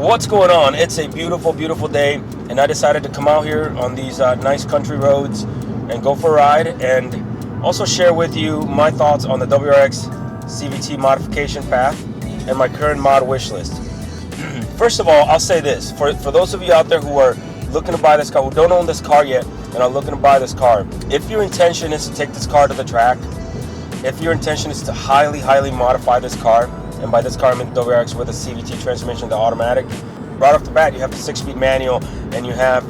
What's going on? It's a beautiful day, and I decided to come out here on these nice country roads and go for a ride, and also share with you my thoughts on the WRX CVT Modification Path and my current mod wish list. First of all, I'll say this, for those of you out there who are looking to buy this car, who don't own this car yet and are looking to buy this car, if your intention is to take this car to the track, if your intention is to highly modify this car, and by this car I mean the WRX with a CVT transmission, the automatic, right off the bat you have the 6-speed manual and you have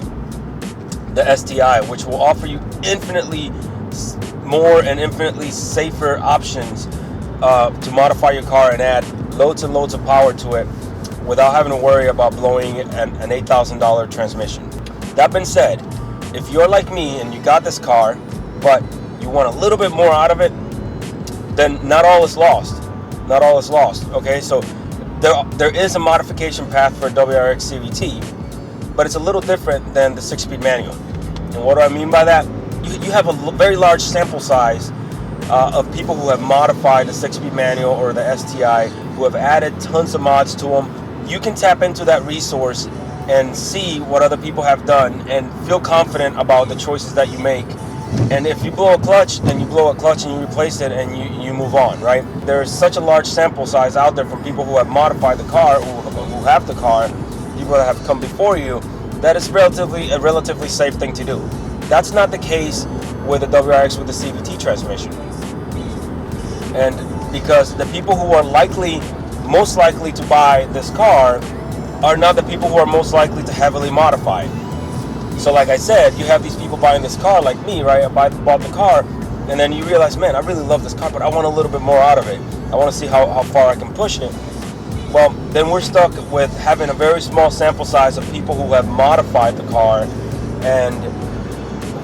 the STI, which will offer you infinitely more and infinitely safer options to modify your car and add loads and loads of power to it without having to worry about blowing an $8,000 transmission. That being said, if you're like me and you got this car but you want a little bit more out of it, then not all is lost. Not all is lost. Okay, so there is a modification path for WRX CVT, but it's a little different than the 6-speed manual. And what do I mean by that? You have a very large sample size of people who have modified the 6-speed manual or the STI, who have added tons of mods to them. You can tap into that resource and see what other people have done and feel confident about the choices that you make. And if you blow a clutch, then you blow a clutch and you replace it and you move on, right? There's such a large sample size out there from people who have modified the car, who have the car, people that have come before you, that is a relatively safe thing to do. That's not the case with the WRX with the CVT transmission. And because the people who are most likely to buy this car are not the people who are most likely to heavily modify. So like I said, you have these people buying this car like me, right? I bought the car, and then you realize, man, I really love this car, but I want a little bit more out of it. I want to see how far I can push it. Well, then we're stuck with having a very small sample size of people who have modified the car and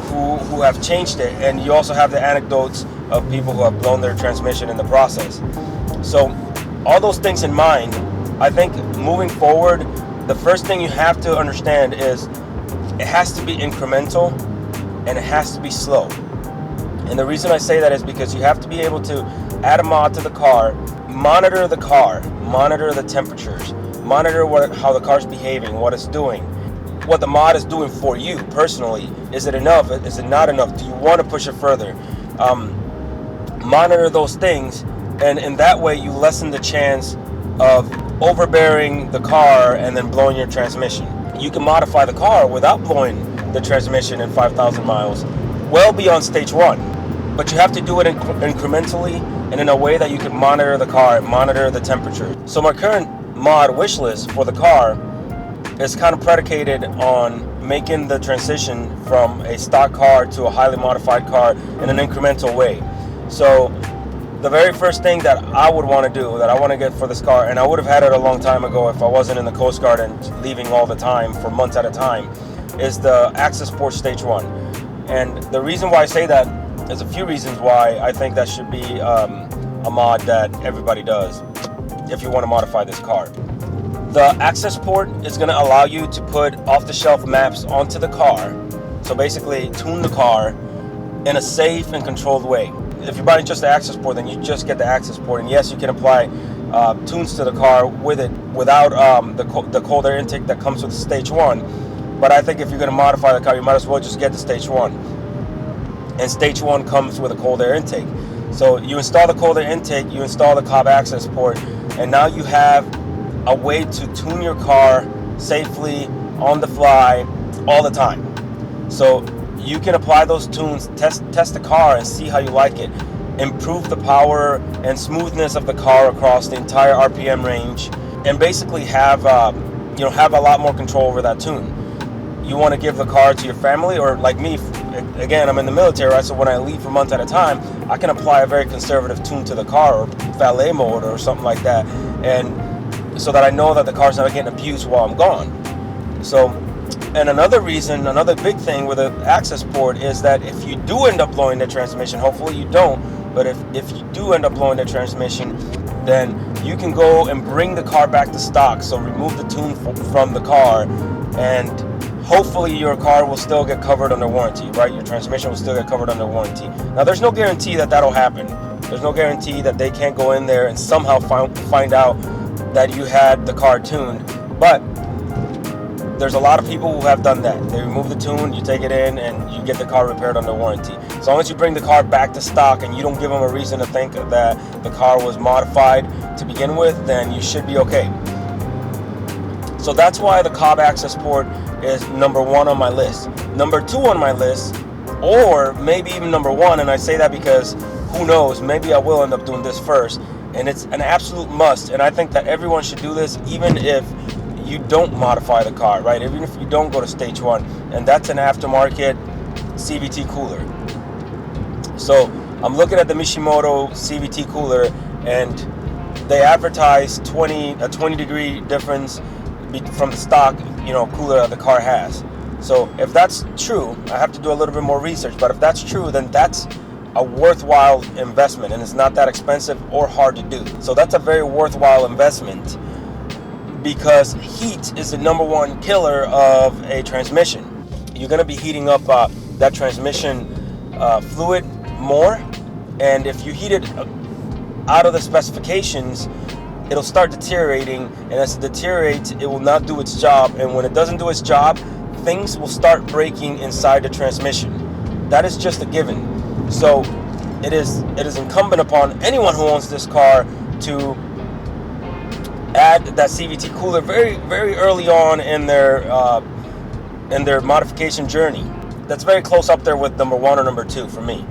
who have changed it. And you also have the anecdotes of people who have blown their transmission in the process. So all those things in mind, I think moving forward, the first thing you have to understand is it has to be incremental and it has to be slow. And the reason I say that is because you have to be able to add a mod to the car, monitor the temperatures, monitor how the car's behaving, what it's doing, what the mod is doing for you personally. Is it enough? Is it not enough? Do you want to push it further? Monitor those things, and in that way you lessen the chance of overbearing the car and then blowing your transmission. You can modify the car without blowing the transmission in 5,000 miles, well beyond stage 1. But you have to do it incrementally and in a way that you can monitor the car and monitor the temperature. So my current mod wish list for the car is kind of predicated on making the transition from a stock car to a highly modified car in an incremental way. So the very first thing that I would want to do, that I want to get for this car, and I would have had it a long time ago if I wasn't in the Coast Guard and leaving all the time for months at a time, is the Access Port Stage 1. And the reason why I say that is a few reasons why I think that should be a mod that everybody does if you want to modify this car. The Access Port is going to allow you to put off-the-shelf maps onto the car, so basically tune the car in a safe and controlled way. If you're buying just the access port, then you just get the access port, and yes, you can apply tunes to the car with it without the cold air intake that comes with stage 1. But I think if you're going to modify the car, you might as well just get the stage 1. And stage 1 comes with a cold air intake. So you install the cold air intake, you install the Cobb access port, and now you have a way to tune your car safely, on the fly, all the time. So you can apply those tunes, test the car and see how you like it, improve the power and smoothness of the car across the entire RPM range, and basically have a lot more control over that tune. You want to give the car to your family, or like me, again, I'm in the military, right? So when I leave for months at a time, I can apply a very conservative tune to the car, or valet mode or something like that, and so that I know that the car's not getting abused while I'm gone. So, and another big thing with an access port is that if you do end up blowing the transmission, hopefully you don't, but if you do end up blowing the transmission, then you can go and bring the car back to stock. So remove the tune from the car, and hopefully your car will still get covered under warranty, right? Your transmission will still get covered under warranty. Now, there's no guarantee that that'll happen. There's no guarantee that they can't go in there and somehow find out that you had the car tuned. But there's a lot of people who have done that. They remove the tune, you take it in, and you get the car repaired under warranty. As long as you bring the car back to stock and you don't give them a reason to think that the car was modified to begin with, then you should be okay. So that's why the Cobb Access port is number 1 on my list. Number 2 on my list, or maybe even number 1, and I say that because who knows, maybe I will end up doing this first, and it's an absolute must, and I think that everyone should do this even if you don't modify the car, right? Even if you don't go to stage 1, and that's an aftermarket CVT cooler. So I'm looking at the Mishimoto Cvt Cooler, and they advertise a 20 degree difference from the stock, cooler that the car has. So if that's true, I have to do a little bit more research, but if that's true, then that's a worthwhile investment, and it's not that expensive or hard to do. So that's a very worthwhile investment, because heat is the number 1 killer of a transmission. You're going to be heating up that transmission fluid more, and if you heat it out of the specifications, it'll start deteriorating, and as it deteriorates, it will not do its job, and when it doesn't do its job, things will start breaking inside the transmission. That is just a given. So it is incumbent upon anyone who owns this car to add that CVT cooler very, very early on in their modification journey. That's very close up there with number 1 or number 2 for me.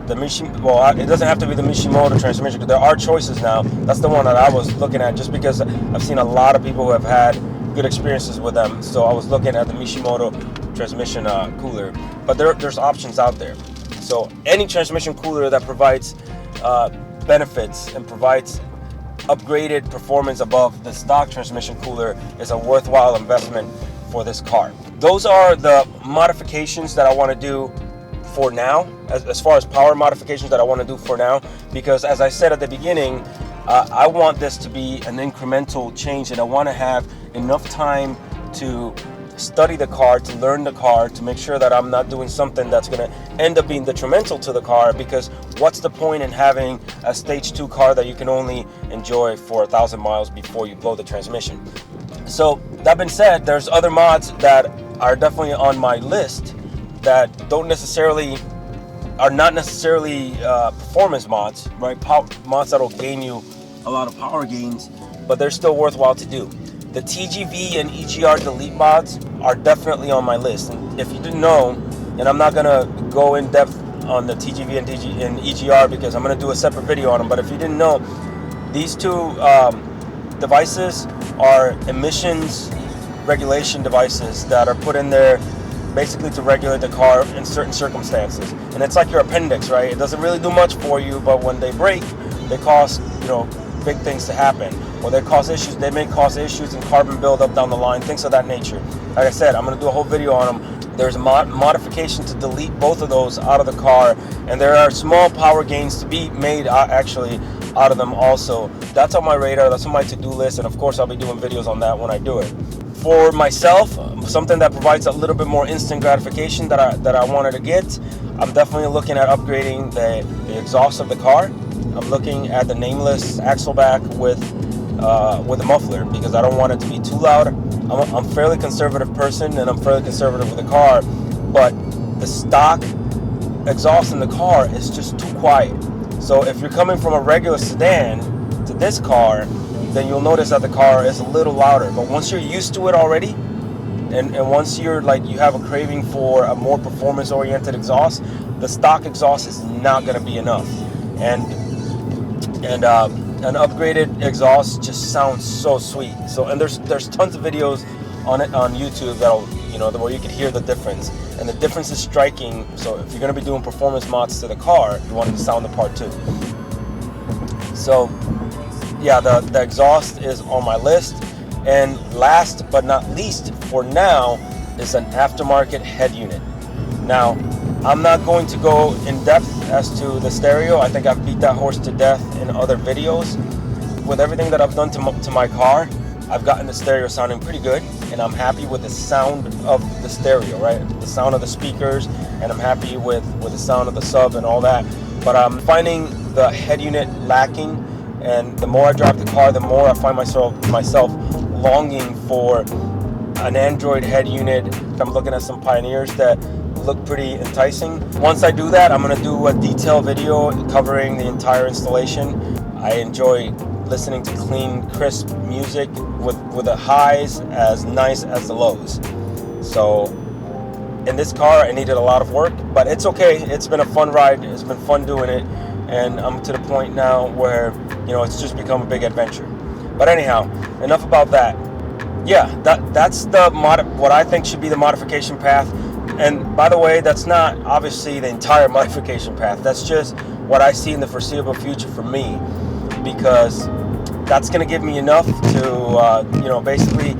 It doesn't have to be the Mishimoto transmission, because there are choices now. That's the one that I was looking at, just because I've seen a lot of people who have had good experiences with them. So I was looking at the Mishimoto transmission cooler, but there's options out there. So any transmission cooler that provides benefits and provides upgraded performance above the stock transmission cooler is a worthwhile investment for this car. Those are the modifications that I want to do for now, as far as power modifications that I want to do for now, because as I said at the beginning, I want this to be an incremental change, and I want to have enough time to study the car, to learn the car, to make sure that I'm not doing something that's going to end up being detrimental to the car, because what's the point in having a stage 2 car that you can only enjoy for 1,000 miles before you blow the transmission? So that being said, there's other mods that are definitely on my list that are not necessarily performance mods, right? Mods that'll gain you a lot of power gains, but they're still worthwhile to do. The TGV and EGR delete mods are definitely on my list. And if you didn't know, and I'm not gonna go in depth on the TGV and EGR because I'm gonna do a separate video on them, but if you didn't know, these 2 devices are emissions regulation devices that are put in there basically to regulate the car in certain circumstances. And it's like your appendix, right? It doesn't really do much for you, but when they break, they cause, big things to happen. Or they may cause issues in carbon buildup down the line, things of that nature. Like I said, I'm gonna do a whole video on them. There's a modification to delete both of those out of the car, and there are small power gains to be made actually out of them also. That's on my radar, that's on my to-do list, and of course I'll be doing videos on that when I do it. For myself, something that provides a little bit more instant gratification that I wanted to get, I'm definitely looking at upgrading the exhaust of the car. I'm looking at the nameless axle back with a muffler, because I don't want it to be too loud. I'm a fairly conservative person, and I'm fairly conservative with the car, but the stock exhaust in the car is just too quiet. So if you're coming from a regular sedan to this car, then you'll notice that the car is a little louder. But once you're used to it already, and once you're you have a craving for a more performance-oriented exhaust, the stock exhaust is not going to be enough. And an upgraded exhaust just sounds so sweet. So, and there's tons of videos on it on YouTube that'll where you can hear the difference, and the difference is striking. So if you're going to be doing performance mods to the car, you want it to sound the part too. So yeah, the exhaust is on my list. And last but not least for now is an aftermarket head unit. Now, I'm not going to go in depth as to the stereo. I think I've beat that horse to death in other videos. With everything that I've done to my car, I've gotten the stereo sounding pretty good, and I'm happy with the sound of the stereo, right? The sound of the speakers, and I'm happy with the sound of the sub and all that. But I'm finding the head unit lacking, and the more I drive the car, the more I find myself longing for an Android head unit. I'm looking at some Pioneers that look pretty enticing. Once I do that, I'm going to do a detailed video covering the entire installation. I enjoy listening to clean, crisp music with the highs as nice as the lows. So in this car, I needed a lot of work, but it's okay. It's been a fun ride. It's been fun doing it, and I'm to the point now where, you know, it's just become a big adventure. But anyhow, enough about that. Yeah, that's the what I think should be the modification path. And by the way, that's not obviously the entire modification path. That's just what I see in the foreseeable future for me, because that's going to give me enough to, you know, basically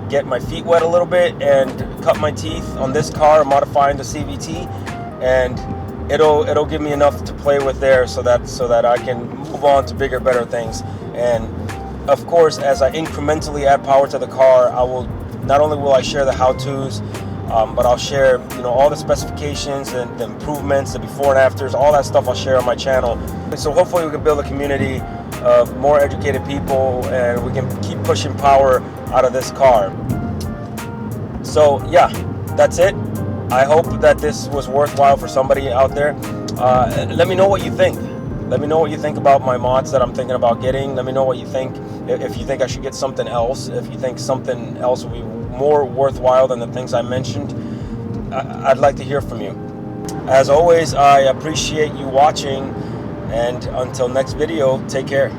get my feet wet a little bit and cut my teeth on this car, modifying the CVT, and it'll give me enough to play with there, so that I can move on to bigger, better things. And of course, as I incrementally add power to the car, I will not only will I share the how-tos, but I'll share, you know, all the specifications and the improvements, the before and afters, all that stuff I'll share on my channel. So hopefully we can build a community of more educated people, and we can keep pushing power out of this car. So yeah, that's it. I hope that this was worthwhile for somebody out there. Let me know what you think. Let me know what you think about my mods that I'm thinking about getting. Let me know what you think. If you think I should get something else, if you think something else will be more worthwhile than the things I mentioned, I'd like to hear from you. As always, I appreciate you watching, and until next video, take care.